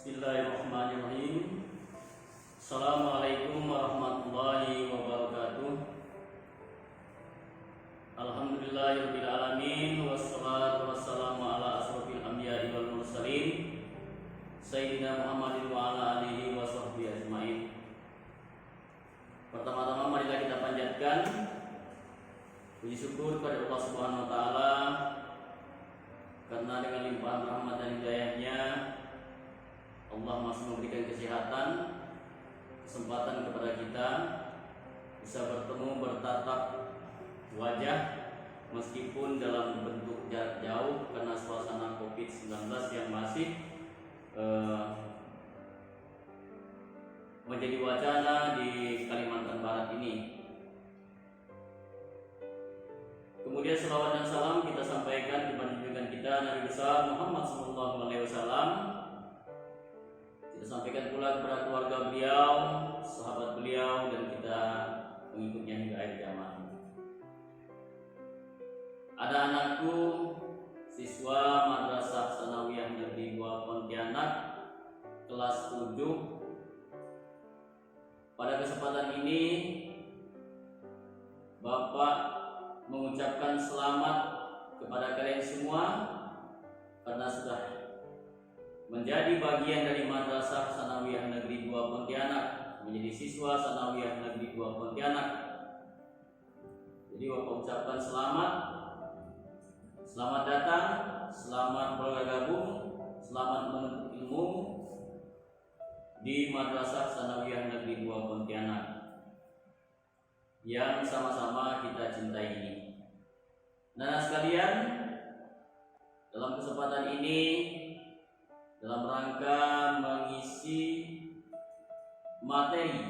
Bismillahirrahmanirrahim. Assalamualaikum warahmatullahi wabarakatuh. Alhamdulillahirabbil alamin wassalatu wassalamu ala asrofil anbiya'i wal mursalin sayyidina Muhammadin wa ala alihi wa sahbihi ajmain. Pertama-tama marilah kita panjatkan puji syukur kepada Allah Subhanahu wa taala karena dengan limpahan rahmat dan hidayahnya Allah masih memberikan kesehatan, kesempatan kepada kita bisa bertemu, bertatap wajah meskipun dalam bentuk jarak jauh karena suasana COVID-19 yang masih menjadi wacana di Kalimantan Barat ini. Kemudian selawat dan salam kita sampaikan kepada junjungan kita Nabi besar Muhammad SAW. Kita sampaikan pula kepada keluarga beliau, sahabat beliau, dan kita mengikutnya hingga akhir zaman. Ada anakku, siswa Madrasah Tsanawiyah Negeri 2 Pontianak, kelas 7. Pada kesempatan ini, Bapak mengucapkan selamat kepada kalian semua karena sudah menjadi bagian dari Madrasah Tsanawiyah Negeri 2 Pontianak, menjadi siswa Tsanawiyah Negeri 2 Pontianak. Jadi Bapak ucapkan selamat datang, selamat bergabung, selamat menuntut ilmu di Madrasah Tsanawiyah Negeri 2 Pontianak yang sama-sama kita cintai ini. Nah sekalian, dalam kesempatan ini dalam rangka mengisi materi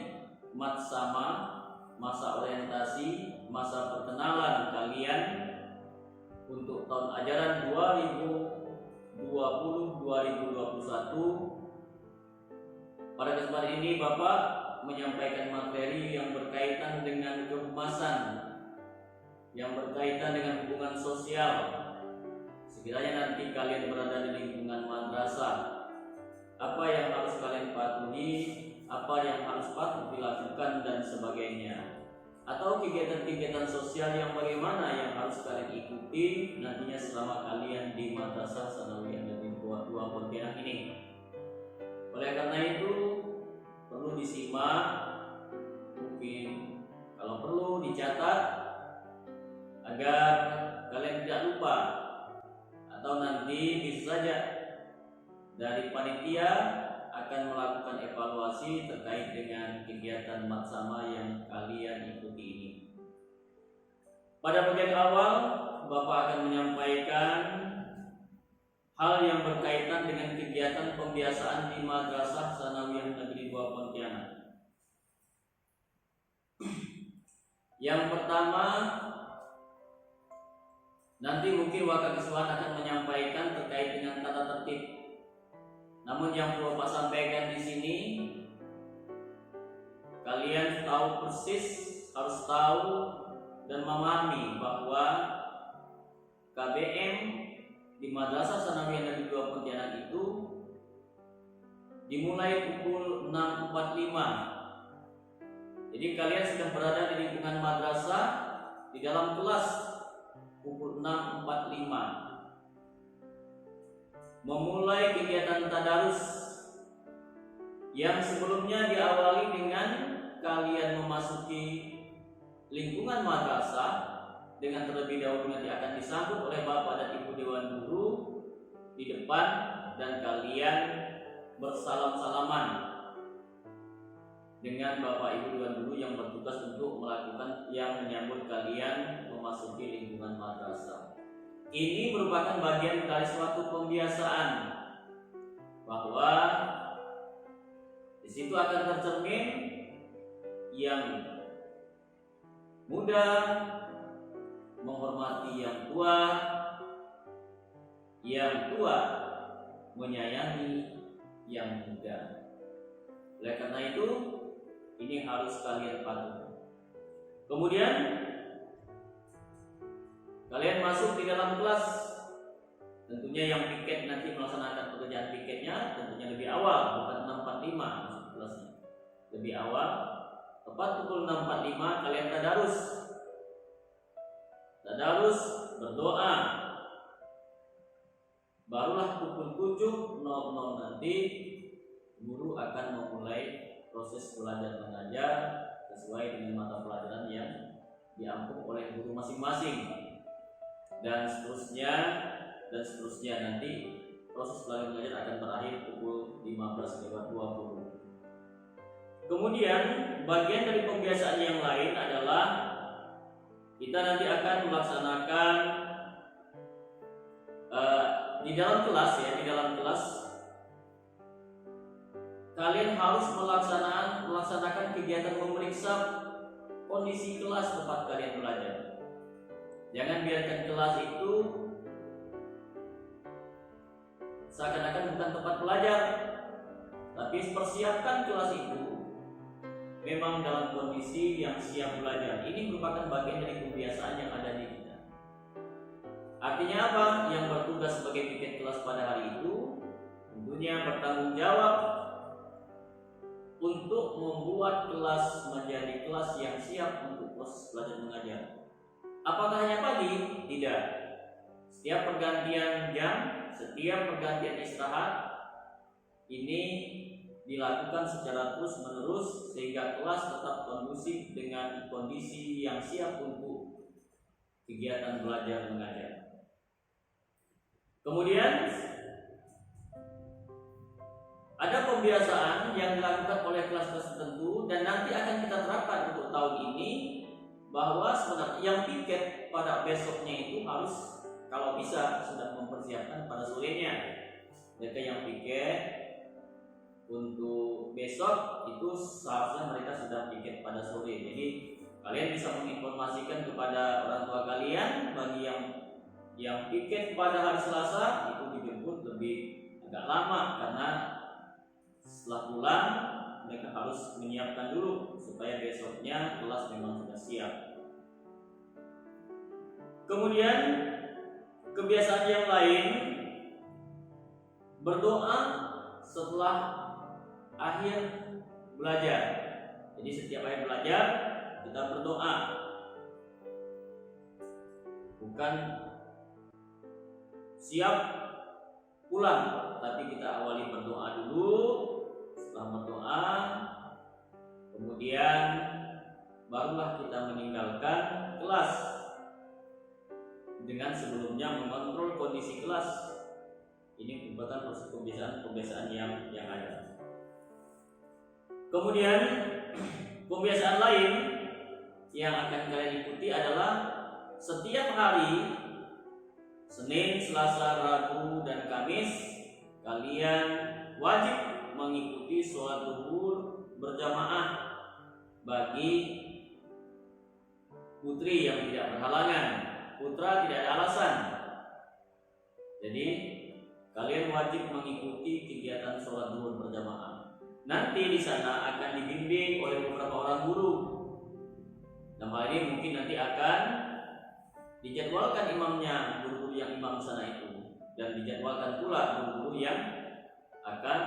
matsama, masa orientasi, masa perkenalan kalian untuk tahun ajaran 2020-2021. Pada kesempatan ini Bapak menyampaikan materi yang berkaitan dengan kehumasan, yang berkaitan dengan hubungan sosial. Sekiranya nanti kalian berada di lingkungan madrasah, apa yang harus kalian patuhi, apa yang harus patut dilakukan dan sebagainya. Atau kegiatan-kegiatan sosial yang bagaimana yang harus kalian ikuti nantinya selama kalian di Madrasah Tsanawiyah Negeri 2 Pontianak ini. Oleh karena itu perlu disimak, mungkin kalau perlu dicatat agar kalian tidak lupa, atau nanti bisa saja dari panitia akan melakukan evaluasi terkait dengan kegiatan matsama yang kalian ikuti ini. Pada bagian awal Bapak akan menyampaikan hal yang berkaitan dengan kegiatan pembiasaan di Madrasah Tsanawiyah Negeri 2 Pontianak. Yang pertama, nanti mungkin Wakil Kesuan akan menyampaikan terkait dengan tata tertib. Namun yang perlu Bapak sampaikan di sini, kalian tahu persis, harus tahu dan memahami bahwa KBM di Madrasah Tsanawiyah Negeri 2 Pontianak itu dimulai pukul 6.45. Jadi kalian sudah berada di lingkungan madrasah di dalam kelas pukul 6.45. Memulai kegiatan tadarus yang sebelumnya diawali dengan kalian memasuki lingkungan madrasah dengan terlebih dahulu nanti akan disambut oleh Bapak dan Ibu Dewan Guru di depan dan kalian bersalam-salaman dengan Bapak Ibu Dewan Guru yang bertugas untuk melakukan yang menyambut kalian memasuki lingkungan madrasah. Ini merupakan bagian dari suatu pembiasaan bahwa di situ akan tercermin yang muda menghormati yang tua menyayangi yang muda. Oleh karena itu, ini harus kalian patuhi. Kemudian kalian masuk di dalam kelas. Tentunya yang piket nanti melaksanakan pekerjaan piketnya tentunya lebih awal awal, bukan 6.45 masuk kelasnya. Lebih awal, tepat pukul 6.45 kalian tadarus. Tadarus, berdoa. Barulah pukul 7.00 nanti guru akan memulai proses belajar mengajar sesuai dengan mata pelajaran yang diampu oleh guru masing-masing, dan seterusnya nanti proses belajar mengajar akan berakhir pukul 15.20. Kemudian bagian dari pembiasaan yang lain adalah kita nanti akan melaksanakan di dalam kelas kalian harus melaksanakan kegiatan memeriksa kondisi kelas tempat kalian belajar. Jangan biarkan kelas itu seakan-akan bukan tempat belajar, tapi persiapkan kelas itu memang dalam kondisi yang siap belajar. Ini merupakan bagian dari kebiasaan yang ada di kita. Artinya apa? Yang bertugas sebagai piket kelas pada hari itu tentunya bertanggung jawab untuk membuat kelas menjadi kelas yang siap untuk proses belajar mengajar. Apakah hanya pagi? Tidak. Setiap pergantian jam, setiap pergantian istirahat ini dilakukan secara terus-menerus sehingga kelas tetap kondusif dengan kondisi yang siap untuk kegiatan belajar mengajar. Kemudian ada pembiasaan yang dilakukan oleh kelas-kelas tertentu dan nanti akan kita terapkan untuk tahun ini, bahwa sebenarnya yang piket pada besoknya itu harus kalau bisa sudah mempersiapkan pada sorenya. Mereka yang piket untuk besok itu seharusnya mereka sudah piket pada sore. Jadi kalian bisa menginformasikan kepada orang tua kalian, bagi yang piket pada hari Selasa itu dijemput lebih agak lama karena setelah pulang mereka harus menyiapkan dulu supaya besoknya kelas memang sudah siap. Kemudian kebiasaan yang lain, berdoa setelah akhir belajar. Jadi setiap akhir belajar kita berdoa, bukan siap pulang, tapi kita awali berdoa dulu. Setelah berdoa, kemudian barulah kita meninggalkan kelas dengan sebelumnya mengontrol kondisi kelas. Ini merupakan proses pembiasaan yang ada. Kemudian pembiasaan lain yang akan kalian ikuti adalah setiap hari Senin, Selasa, Rabu, dan Kamis kalian wajib mengikuti sholat zuhur berjamaah bagi putri yang tidak berhalangan. Putra tidak ada alasan. Jadi kalian wajib mengikuti kegiatan sholat zuhur berjamaah. Nanti di sana akan dibimbing oleh beberapa orang guru. Nah, hal ini mungkin nanti akan dijadwalkan imamnya, guru-guru yang imam sana itu, dan dijadwalkan pula guru-guru yang akan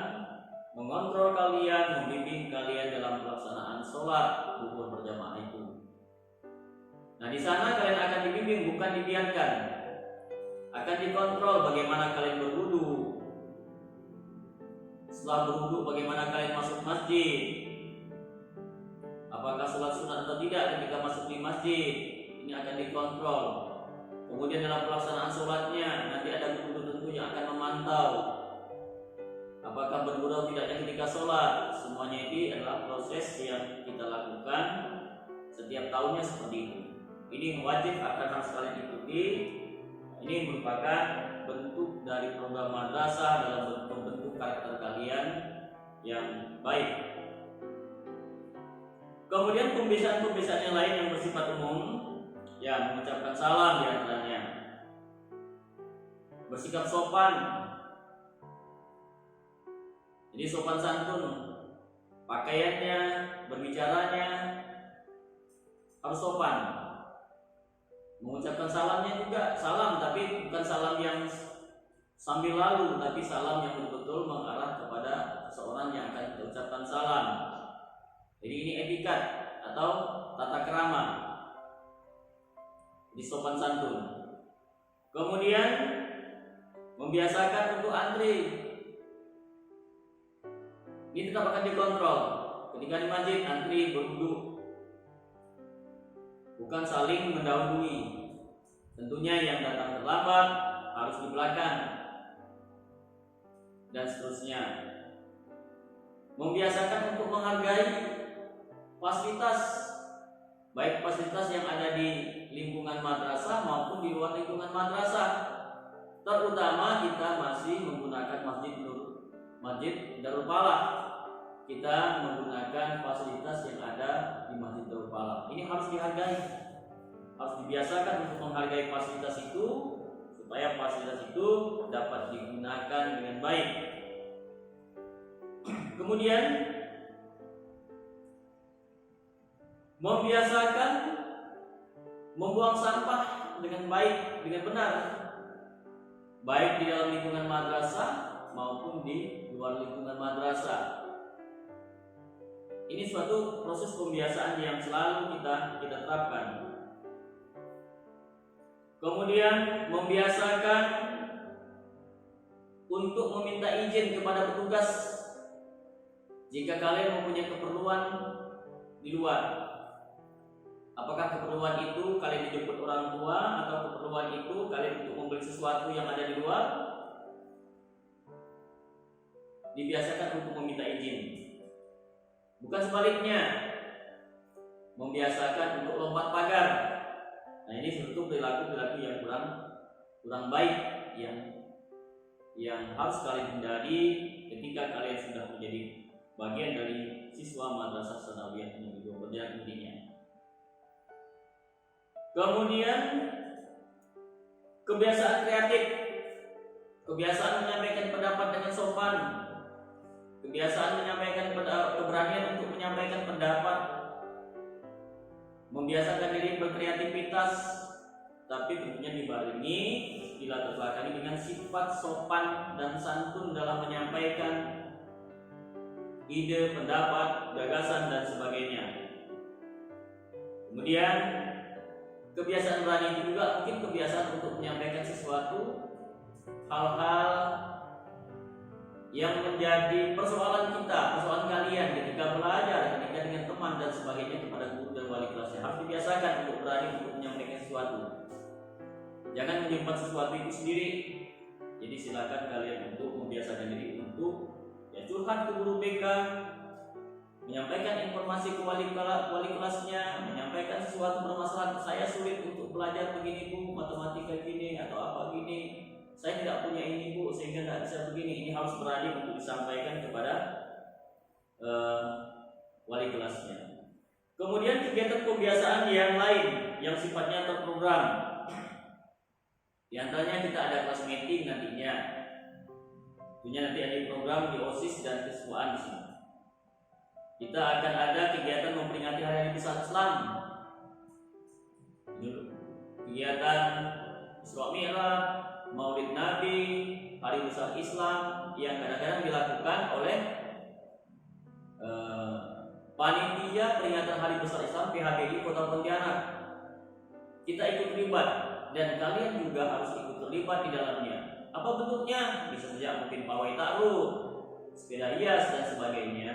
mengontrol kalian, membimbing kalian dalam pelaksanaan sholat zuhur berjamaah itu. Nah, di sana kalian akan dibimbing, bukan dibiarkan. Akan dikontrol bagaimana kalian berwudu. Setelah berwudu bagaimana kalian masuk masjid. Apakah sholat sunat atau tidak ketika masuk di masjid. Ini akan dikontrol. Kemudian dalam pelaksanaan sholatnya nanti ada guru tertentu yang akan memantau apakah bergurau tidaknya ketika sholat. Semuanya ini adalah proses yang kita lakukan setiap tahunnya seperti itu. Ini wajib akan harus kalian ikuti. Ini merupakan bentuk dari program madrasah dalam bentuk karakter kalian yang baik. Kemudian pembiasaan yang lain yang bersifat umum, ya, mengucapkan salam di antaranya, bersikap sopan. Jadi sopan santun, pakaiannya, berbicaranya harus sopan. Mengucapkan salamnya juga salam, tapi bukan salam yang sambil lalu, tapi salam yang betul-betul mengarah kepada etikat atau tata krama, di sopan santun. Kemudian membiasakan untuk antri. Ini tetap akan dikontrol. Ketika di masjid antri berduduk, bukan saling mendahului. Tentunya yang datang terlambat harus di belakang, dan seterusnya. Membiasakan untuk menghargai fasilitas, baik fasilitas yang ada di lingkungan madrasah maupun di luar lingkungan madrasah. Terutama kita masih menggunakan Masjid Darul Falah. Kita menggunakan fasilitas yang ada di Masjid Darul Falah. Ini harus dihargai, harus dibiasakan untuk menghargai fasilitas itu, supaya fasilitas itu dapat digunakan dengan baik. Kemudian membiasakan membuang sampah dengan baik, dengan benar, baik di dalam lingkungan madrasah maupun di luar lingkungan madrasah. Ini suatu proses pembiasaan yang selalu kita terapkan. Kemudian membiasakan untuk meminta izin kepada petugas jika kalian mempunyai keperluan di luar. Apakah keperluan itu kalian dijemput orang tua, atau keperluan itu kalian untuk membeli sesuatu yang ada di luar? Dibiasakan untuk meminta izin. Bukan sebaliknya, membiasakan untuk lompat pagar. Nah, ini suatu perilaku yang kurang baik, yang harus kalian hindari ketika kalian sudah menjadi bagian dari siswa Madrasah Tsanawiyah Negeri 2 Pontianak nantinya. Kemudian kebiasaan kreatif, kebiasaan menyampaikan pendapat dengan sopan, kebiasaan menyampaikan keberanian untuk menyampaikan pendapat, membiasakan diri berkreativitas, tapi tentunya dibarengi dilatar belakangi dengan sifat sopan dan santun dalam menyampaikan ide, pendapat, gagasan, dan sebagainya. Kemudian kebiasaan berani itu juga mungkin kebiasaan untuk menyampaikan sesuatu, hal-hal yang menjadi persoalan kita, persoalan kalian ketika belajar, ketika dengan teman dan sebagainya kepada guru dan wali kelasnya. Harus dibiasakan untuk berani untuk menyampaikan sesuatu. Jangan menyimpan sesuatu itu sendiri. Jadi silakan kalian untuk membiasakan diri untuk curhat ke guru BK, menyampaikan informasi ke wali kelasnya, menyampaikan sesuatu bermasalah. Saya sulit untuk belajar begini bu, matematika gini atau apa gini. Saya tidak punya ini bu, sehingga tidak bisa begini. Ini harus berani untuk disampaikan kepada wali kelasnya. Kemudian kegiatan pembiasaan yang lain yang sifatnya terprogram. Di antaranya kita ada kelas meeting nantinya. Tentunya nanti ada program di OSIS dan kesiswaan di sini. Kita akan ada kegiatan memperingati Hari Besar Islam. Kegiatan Isra Mi'raj, Maulid Nabi, Hari Besar Islam yang kadang-kadang dilakukan oleh panitia peringatan Hari Besar Islam PHBI Kota Pontianak. Kita ikut terlibat dan kalian juga harus ikut terlibat di dalamnya. Apa bentuknya? Bisa saja mungkin pawai ta'aruf, sepeda hias dan sebagainya.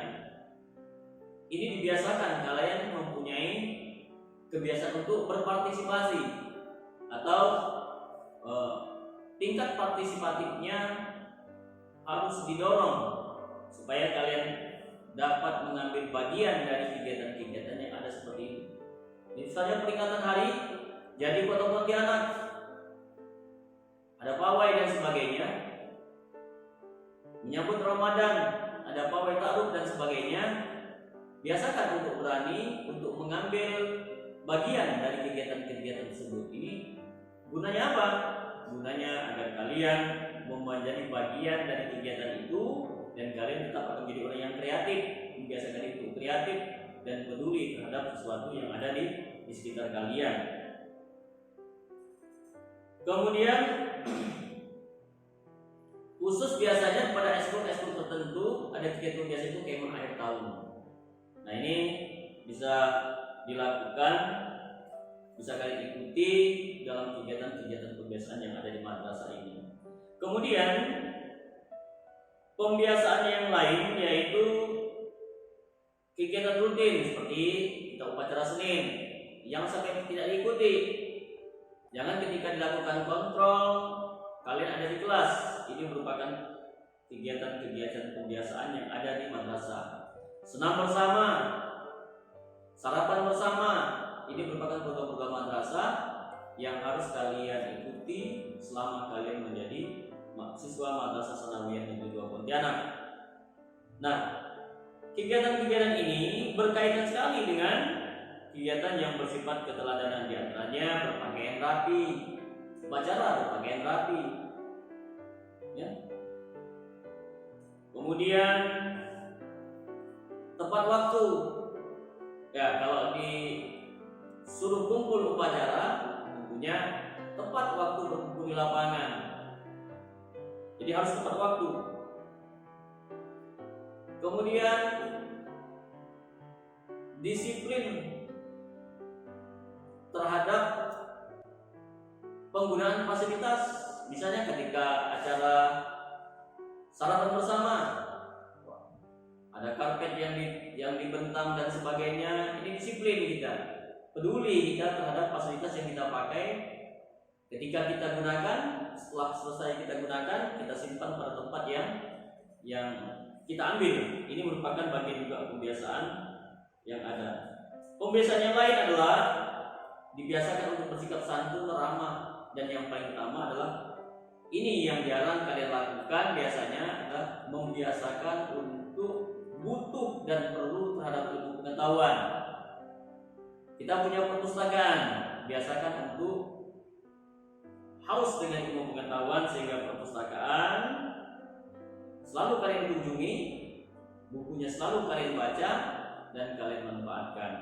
Ini dibiasakan kalian mempunyai kebiasaan untuk berpartisipasi atau tingkat partisipatifnya harus didorong supaya kalian dapat mengambil bagian dari kegiatan-kegiatan yang ada seperti ini. Misalnya peringatan hari jadi Kota Pontianak, ada pawai dan sebagainya. Menyambut Ramadan, ada pawai ta'aruf dan sebagainya. Biasakan untuk berani untuk mengambil bagian dari kegiatan-kegiatan tersebut. Ini gunanya apa? Gunanya agar kalian menjadi bagian dari kegiatan itu dan kalian tetap akan menjadi orang yang kreatif. Membiasakan itu kreatif dan peduli terhadap sesuatu yang ada di sekitar kalian. Kemudian khusus biasanya pada ekskul tertentu ada kegiatan biasa itu kemah akhir tahun. Nah ini bisa dilakukan, bisa kalian ikuti dalam kegiatan-kegiatan pembiasaan yang ada di madrasah ini. Kemudian pembiasaan yang lain yaitu kegiatan rutin seperti kita upacara Senin yang sampai tidak diikuti. Jangan ketika dilakukan kontrol kalian ada di kelas. Ini merupakan kegiatan-kegiatan pembiasaan yang ada di madrasah. Senam bersama, sarapan bersama, ini merupakan program-program madrasah yang harus kalian ikuti selama kalian menjadi siswa Madrasah Sanawiyah Negeri 2 Pontianak. Nah, kegiatan-kegiatan ini berkaitan sekali dengan kegiatan yang bersifat keteladanan, di antaranya berpakaian rapi, upacara berpakaian rapi, ya. Kemudian tepat waktu, ya kalau disuruh kumpul upacara tentunya tepat waktu berkumpul di lapangan, jadi harus tepat waktu. Kemudian disiplin terhadap penggunaan fasilitas, misalnya ketika acara sarapan bersama ada karpet yang dibentang dan sebagainya, ini disiplin kita, peduli kita terhadap fasilitas yang kita pakai. Ketika kita gunakan, setelah selesai kita gunakan, kita simpan pada tempat yang kita ambil. Ini merupakan bagian juga pembiasaan yang ada. Pembiasaan yang lain adalah dibiasakan untuk bersikap santun, ramah, dan yang paling utama adalah ini yang jarang kalian lakukan biasanya adalah membiasakan untuk butuh dan perlu terhadap ilmu pengetahuan. Kita punya perpustakaan, biasakan untuk haus dengan ilmu pengetahuan sehingga perpustakaan selalu kalian kunjungi, bukunya selalu kalian baca dan kalian manfaatkan.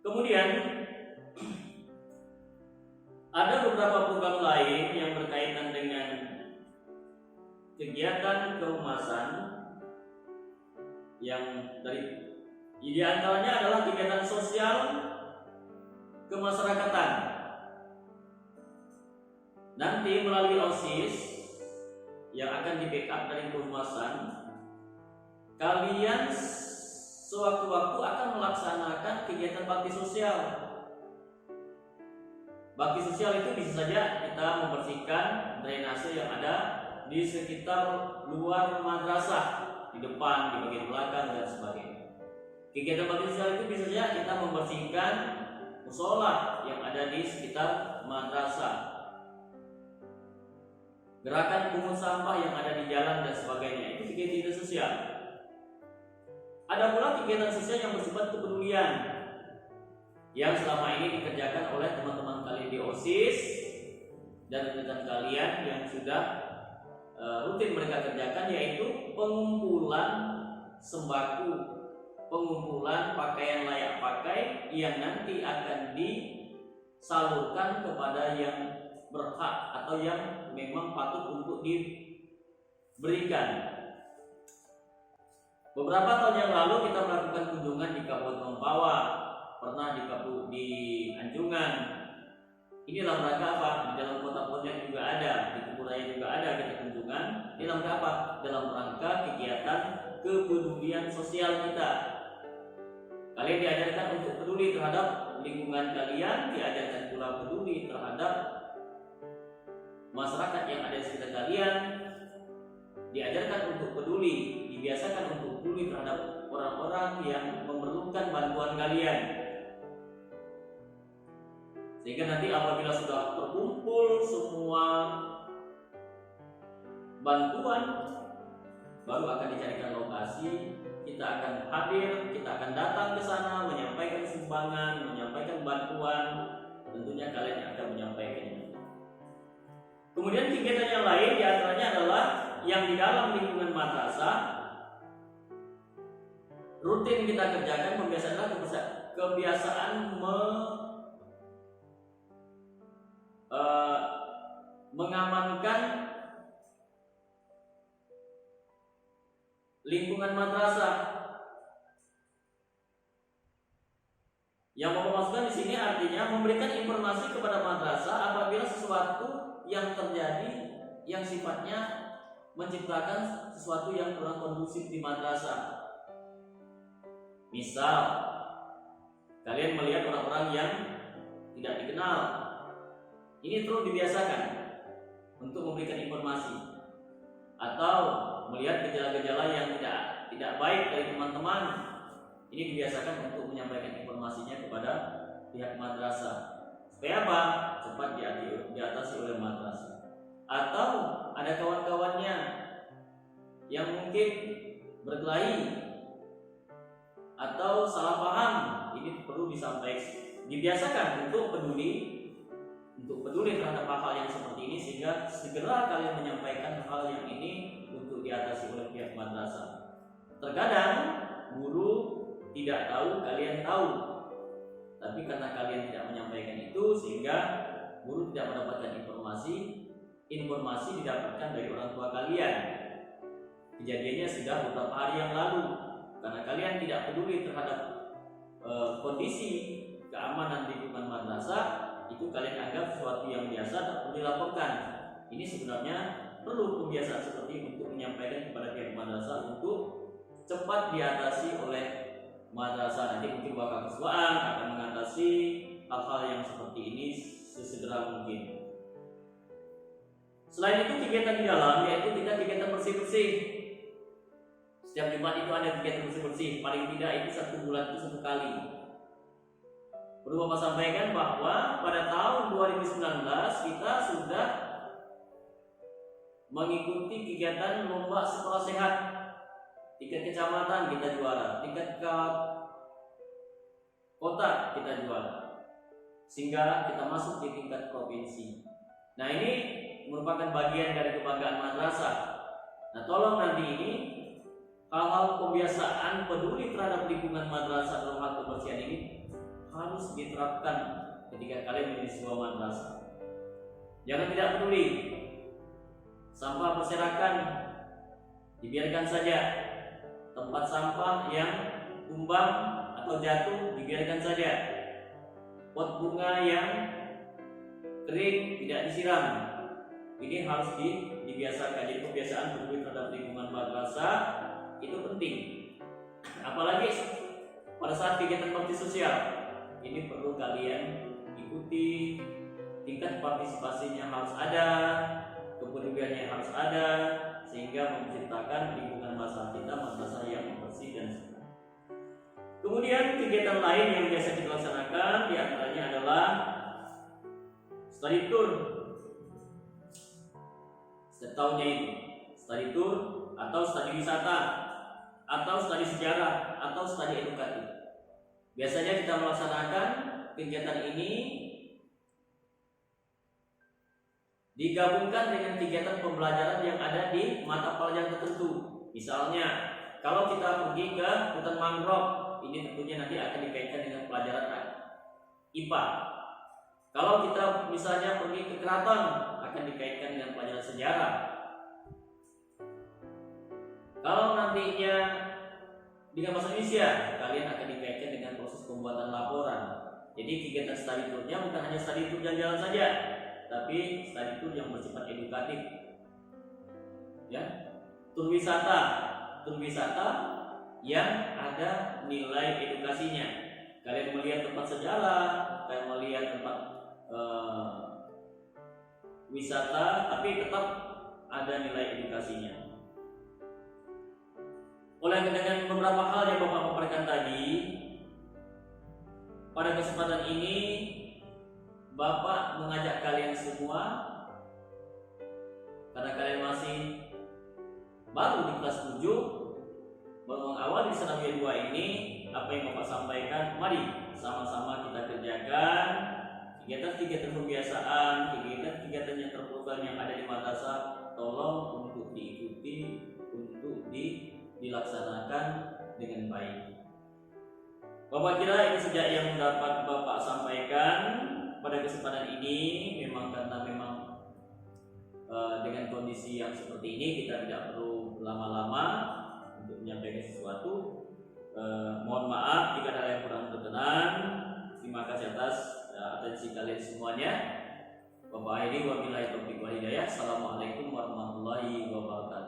Kemudian ada beberapa program lain yang berkaitan dengan kegiatan kehumasan yang di antaranya adalah kegiatan sosial kemasyarakatan. Nanti melalui OSIS yang akan di backup dari kehumasan, kalian sewaktu-waktu akan melaksanakan kegiatan bakti sosial. Bakti sosial itu bisa saja kita membersihkan drainase yang ada di sekitar luar madrasah, di depan, di bagian belakang dan sebagainya. Kegiatan bakti sosial itu bisa saja kita membersihkan musola yang ada di sekitar madrasah. Gerakan pungut sampah yang ada di jalan dan sebagainya, itu kegiatan sosial. Ada pula kegiatan sosial yang bersifat kepedulian yang selama ini dikerjakan oleh teman-teman kalian di OSIS dan rekan kalian yang sudah rutin mereka kerjakan, yaitu pengumpulan sembako, pengumpulan pakaian layak pakai yang nanti akan disalurkan kepada yang berhak atau yang memang patut untuk diberikan. Beberapa tahun yang lalu kita melakukan kunjungan di Kabupaten Mempawah, pernah di Anjungan. Ini dalam rangka apa? Di dalam kota Pontianak juga ada, di Kupuraya juga ada kita kunjungan. Ini dalam rangka apa? Dalam rangka kegiatan kepedulian sosial kita. Kalian diajarkan untuk peduli terhadap lingkungan kalian, diajarkan pula peduli terhadap masyarakat yang ada di sekitar kalian, diajarkan untuk peduli, dibiasakan untuk peduli terhadap orang-orang yang memerlukan bantuan kalian. Sehingga nanti apabila sudah terkumpul semua bantuan, baru akan dicarikan lokasi, kita akan hadir, kita akan datang ke sana, menyampaikan sumbangan, menyampaikan bantuan, tentunya kalian yang akan menyampaikannya. Kemudian kegiatan yang lain diantaranya adalah yang di dalam lingkungan madrasah rutin kita kerjakan, kebiasaan mengamankan lingkungan madrasah. Yang Bapak maksudkan di sini artinya memberikan informasi kepada madrasah apabila sesuatu yang terjadi yang sifatnya menciptakan sesuatu yang kurang kondusif di madrasah. Misal, kalian melihat orang-orang yang tidak dikenal, ini terus dibiasakan untuk memberikan informasi. Atau melihat gejala-gejala yang tidak baik dari teman-teman, ini dibiasakan untuk menyampaikan informasinya kepada pihak madrasah. Supaya apa? Cepat diatasi oleh madrasah. Atau ada kawan-kawannya yang mungkin berkelahi atau salah paham, ini perlu disampaikan, dibiasakan untuk peduli terhadap hal yang seperti ini, sehingga segera kalian menyampaikan hal yang ini untuk diatasi oleh pihak madrasah. Terkadang guru tidak tahu, kalian tahu, tapi karena kalian tidak menyampaikan itu sehingga guru tidak mendapatkan informasi didapatkan dari orang tua kalian. Kejadiannya sudah beberapa hari yang lalu, karena kalian tidak peduli terhadap kondisi keamanan lingkungan madrasah, itu kalian anggap sesuatu yang biasa tak perlu dilaporkan. Ini sebenarnya perlu kebiasaan seperti ini untuk menyampaikan kepada pihak madrasah untuk cepat diatasi oleh madrasah. Nanti mungkin bakal kesewaan akan mengatasi hal-hal yang seperti ini sesegera mungkin. Selain itu kegiatan di dalam yaitu kita kegiatan bersih-bersih. Setiap Jumat itu ada kegiatan bersih-bersih, paling tidak itu 1 bulan itu 1 kali. Perlu Bapak sampaikan bahwa pada tahun 2019 kita sudah mengikuti kegiatan lomba sekolah sehat. Tingkat kecamatan kita juara, tingkat kota kita juara, sehingga kita masuk di tingkat provinsi. Nah, ini merupakan bagian dari kebanggaan madrasah. Nah, tolong nanti ini hal-hal kebiasaan peduli terhadap lingkungan madrasah dalam hal kebersihan ini harus diterapkan ketika kalian menjadi sebuah madrasah. Jangan tidak peduli. Sampah berserakan dibiarkan saja. Tempat sampah yang tumbang atau jatuh dibiarkan saja. Pot bunga yang kering tidak disiram. Ini harus dibiasakan. Jadi kebiasaan peduli terhadap lingkungan madrasah itu penting. Apalagi pada saat kegiatan bakti sosial, ini perlu kalian ikuti. Tingkat partisipasinya harus ada, kepeduliannya harus ada, sehingga menciptakan lingkungan madrasah yang bersih dan sehat. Kemudian kegiatan lain yang biasa kita laksanakan diantaranya adalah study tour. Setiap tahunnya itu study tour atau studi wisata atau studi sejarah atau studi edukatif. Biasanya kita melaksanakan kegiatan ini digabungkan dengan kegiatan pembelajaran yang ada di mata pelajaran tertentu. Misalnya, kalau kita pergi ke hutan mangrove, ini tentunya nanti akan dikaitkan dengan pelajaran IPA. Kalau kita misalnya pergi ke keraton, akan dikaitkan dengan pelajaran sejarah. Kalau nantinya dengan bahasa Indonesia, kalian akan dikaitkan dengan proses pembuatan laporan. Jadi kegiatan study tour-nya bukan hanya study tour jalan-jalan saja, tapi study tour yang bersifat edukatif. Ya, tur wisata yang ada nilai edukasinya. Kalian melihat tempat sejarah, kalian melihat tempat wisata, tapi tetap ada nilai edukasinya. Oleh dengan beberapa hal yang Bapak paparkan tadi, pada kesempatan ini Bapak mengajak kalian semua, karena kalian masih baru di kelas 7, baru mengawali Sanawiyah 2 ini, apa yang Bapak sampaikan, mari sama-sama kita kerjakan kegiatan-kegiatan kebiasaan, kegiatan-kegiatan yang terprogram yang ada di madrasah, tolong untuk diikuti, untuk dilaksanakan dengan baik. Bapak kira ini saja yang dapat Bapak sampaikan pada kesempatan ini. Karena dengan kondisi yang seperti ini kita tidak perlu berlama-lama untuk menyampaikan sesuatu. Mohon maaf jika ada yang kurang berkenan. kasih atas atensi kalian semuanya. Wabillahi taufiq wal hidayah. Assalamualaikum warahmatullahi wabarakatuh.